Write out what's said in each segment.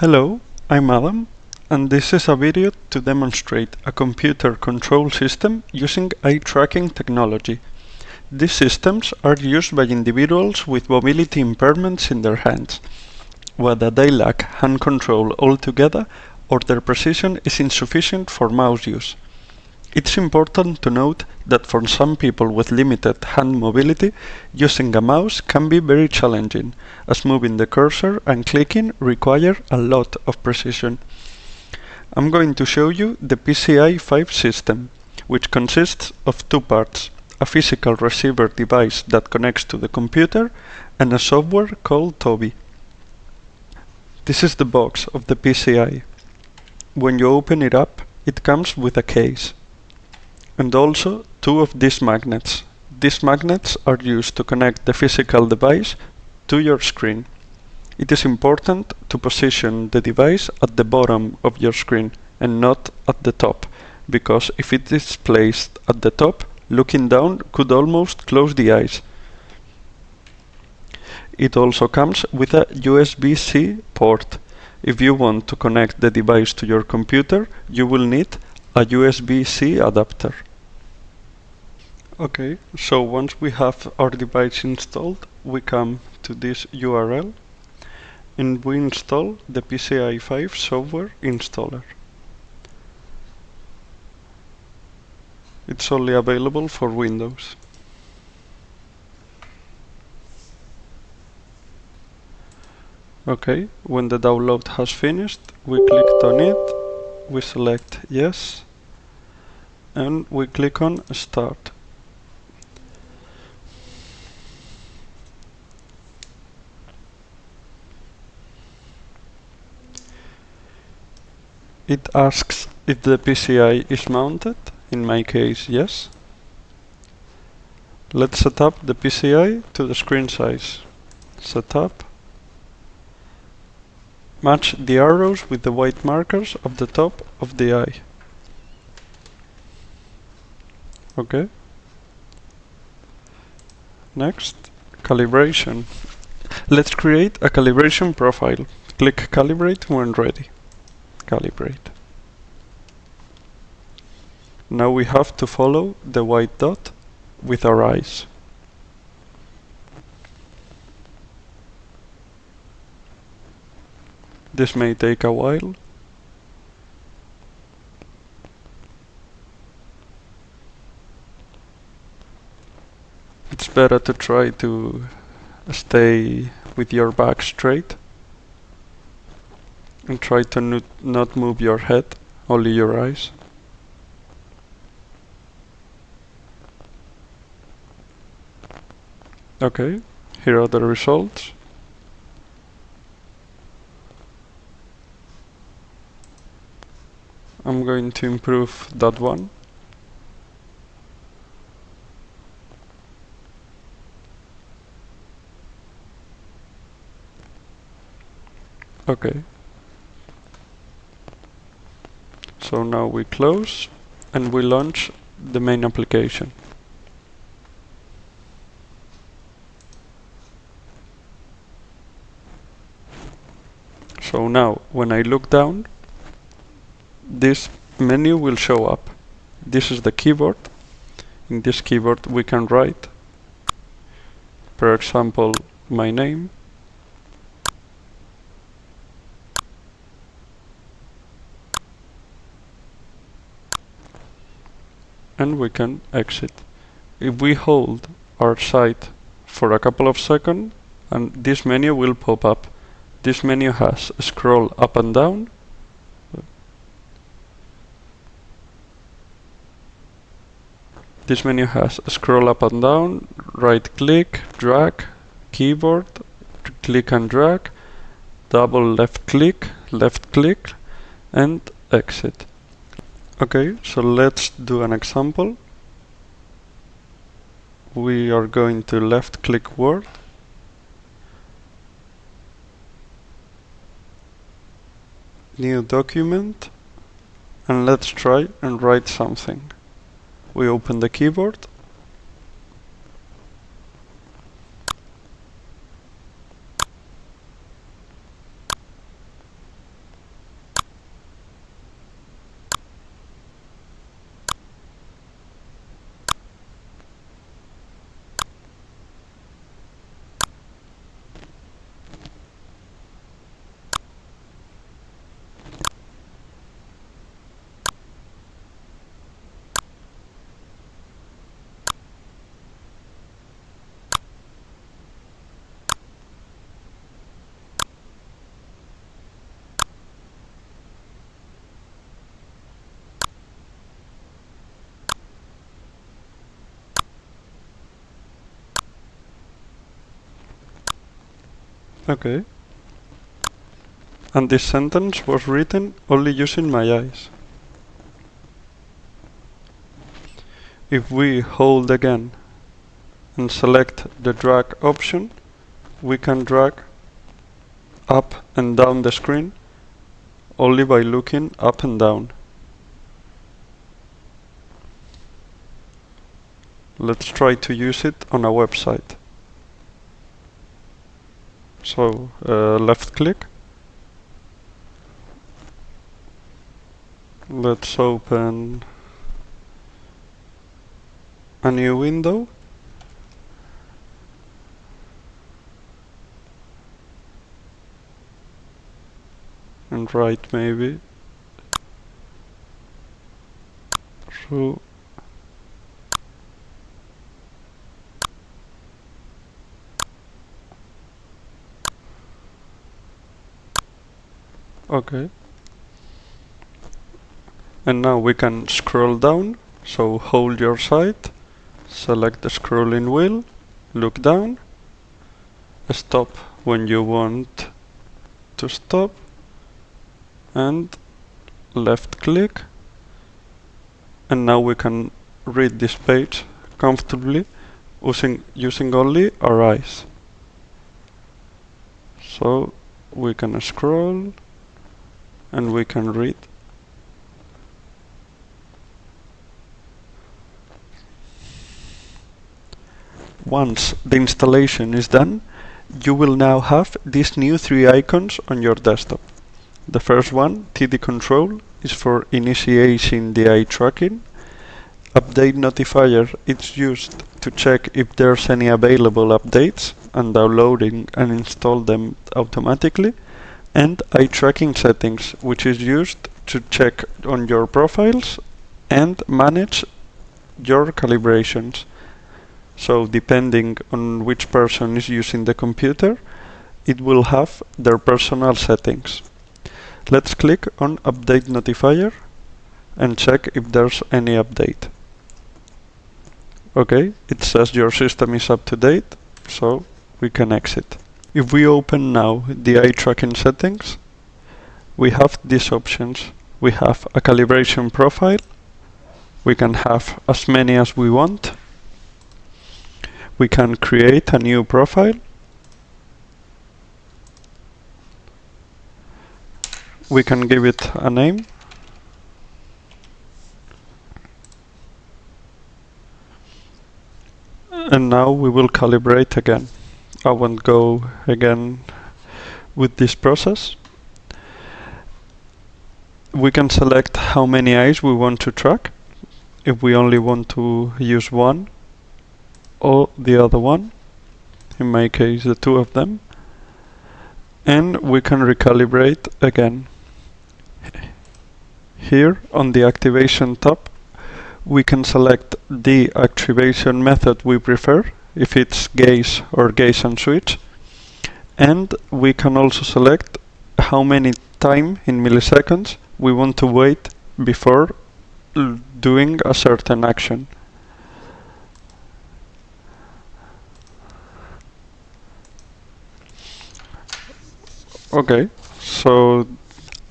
Hello, I'm Adam, and this is a video to demonstrate a computer control system using eye tracking technology. These systems are used by individuals with mobility impairments in their hands, whether they lack hand control altogether or their precision is insufficient for mouse use. It's important to note that for some people with limited hand mobility, using a mouse can be very challenging, as moving the cursor and clicking require a lot of precision. I'm going to show you the PCI 5 system, which consists of two parts, a physical receiver device that connects to the computer and a software called Toby. This is the box of the PCI. When you open it up, it comes with a case. And also two of these magnets. These magnets are used to connect the physical device to your screen. It is important to position the device at the bottom of your screen and not at the top, because if it is placed at the top, looking down could almost close the eyes. It also comes with a USB-C port. If you want to connect the device to your computer, you will need a USB-C adapter. Okay, so once we have our device installed, we come to this URL and we install the PCI 5 software installer. It's only available for Windows. Okay, when the download has finished, we clicked on it, we select yes, and we click on start. It asks if the PCI is mounted, in my case yes. Let's set up the PCI to the screen size. Set up. Match the arrows with the white markers of the top of the eye. Okay. Next, calibration. Let's create a calibration profile. Click calibrate when ready. Calibrate. Now we have to follow the white dot with our eyes. This may take a while. It's better to try to stay with your back straight and try to not move your head, only your eyes. Okay, here are the results. I'm going to improve that one. Okay. So now we close and we launch the main application. So now when I look down, this menu will show up. This is the keyboard. In this keyboard we can write, for example, my name. And we can exit. If we hold our site for a couple of seconds, and this menu will pop up. This menu has scroll up and down. This menu has scroll up and down, right click, drag, keyboard, click and drag, double left click, and exit. Okay, so let's do an example. We are going to left click Word. New document, and let's try and write something. We open the keyboard. Okay. And this sentence was written only using my eyes. If we hold again and select the drag option, we can drag up and down the screen only by looking up and down. Let's try to use it on a website. So left click. Let's open a new window. And write maybe through okay. And now we can scroll down, so hold your site, select the scrolling wheel, look down, stop when you want to stop, and left click, and now we can read this page comfortably using only our eyes. So we can scroll and we can read. Once the installation is done, you will now have these new three icons on your desktop. The first one, TD Control, is for initiating the eye tracking. Update Notifier is used to check if there's any available updates and downloading and install them automatically. And Eye Tracking Settings, which is used to check on your profiles and manage your calibrations. So depending on which person is using the computer, it will have their personal settings. Let's click on Update Notifier and check if there's any update. Okay, it says your system is up to date, so we can exit. If we open now the eye tracking settings, we have these options. We have a calibration profile. We can have as many as we want. We can create a new profile. We can give it a name. And now we will calibrate again. I won't go again with this process. We can select how many eyes we want to track. If we only want to use one or the other one, in my case the two of them, and we can recalibrate again. Here on the activation tab, we can select the activation method we prefer, if it's gaze or gaze and switch, and we can also select how many time in milliseconds we want to wait before doing a certain action. Okay, so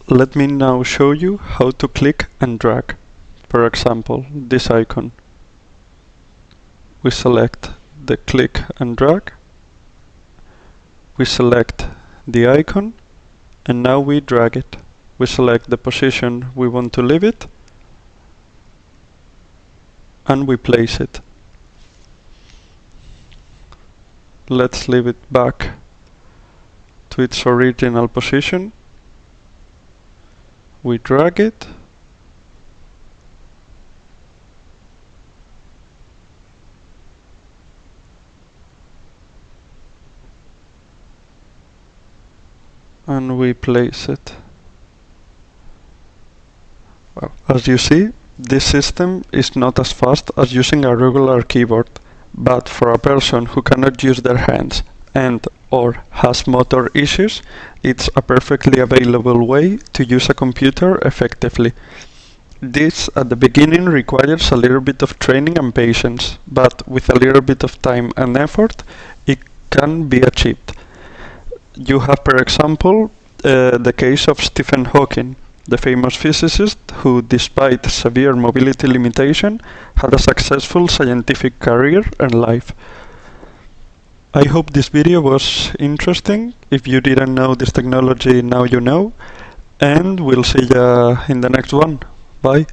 let me now show you how to click and drag. For example, this icon. We select the click and drag. We select the icon, and now we drag it. We select the position we want to leave it, and we place it. Let's leave it back to its original position. We drag it, and we place it. Well, as you see, this system is not as fast as using a regular keyboard, but for a person who cannot use their hands and or has motor issues, it's a perfectly available way to use a computer effectively. This at the beginning requires a little bit of training and patience, but with a little bit of time and effort, it can be achieved. You have, for example, the case of Stephen Hawking, the famous physicist who, despite severe mobility limitation, had a successful scientific career and life. I hope this video was interesting. If you didn't know this technology, now you know. And we'll see you in the next one. Bye.